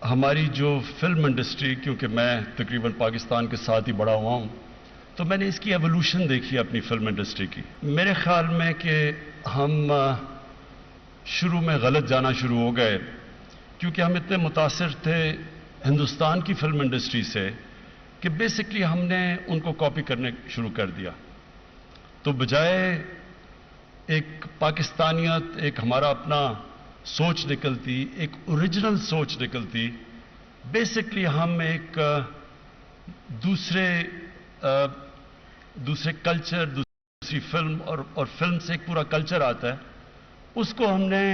ہماری جو film industry, کیونکہ میں تقریباً پاکستان کے ساتھ ہی بڑا ہوا ہوں، تو میں نے اس کی ایولیوشن دیکھی اپنی فلم انڈسٹری کی. میرے خیال میں کہ ہم شروع میں غلط جانا شروع ہو گئے، کیونکہ ہم اتنے متاثر تھے ہندوستان کی فلم انڈسٹری سے کہ بیسکلی ہم نے ان کو کاپی کرنے شروع کر دیا. تو بجائے ایک پاکستانیت، ایک ہمارا اپنا سوچ نکلتی، ایک اوریجنل سوچ نکلتی، بیسکلی ہم ایک دوسرے کلچر، دوسری فلم اور فلم سے ایک پورا کلچر آتا ہے، اس کو ہم نے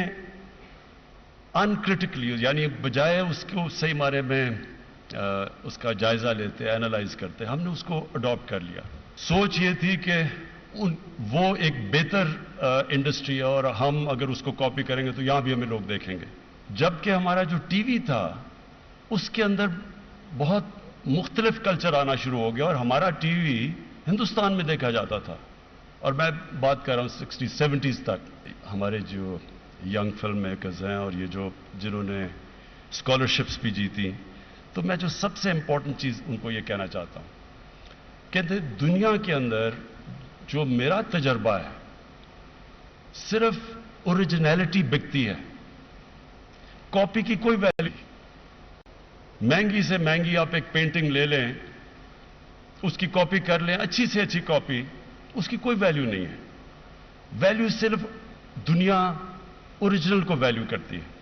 انکرٹیکلی، یعنی بجائے اس کو صحیح معنی میں اس کا جائزہ لیتے، اینالائز کرتے، ہم نے اس کو اڈاپٹ کر لیا. سوچ یہ تھی کہ وہ ایک بہتر انڈسٹری ہے اور ہم اگر اس کو کاپی کریں گے تو یہاں بھی ہمیں لوگ دیکھیں گے. جبکہ ہمارا جو ٹی وی تھا اس کے اندر بہت مختلف کلچر آنا شروع ہو گیا، اور ہمارا ٹی وی ہندوستان میں دیکھا جاتا تھا. اور میں بات کر رہا ہوں 60s 70s تک. ہمارے جو ینگ فلم میکرز ہیں اور یہ جنہوں نے اسکالرشپس بھی جیتی، تو میں جو سب سے امپورٹنٹ چیز ان کو یہ کہنا چاہتا ہوں کہ دنیا کے اندر جو میرا تجربہ ہے، صرف اوریجنیلٹی بکتی ہے، کاپی کی کوئی ویلیو. مہنگی سے مہنگی آپ ایک پینٹنگ لے لیں، اس کی کاپی کر لیں، اچھی سے اچھی کاپی، اس کی کوئی ویلیو نہیں ہے. ویلیو صرف دنیا اوریجنل کو ویلیو کرتی ہے.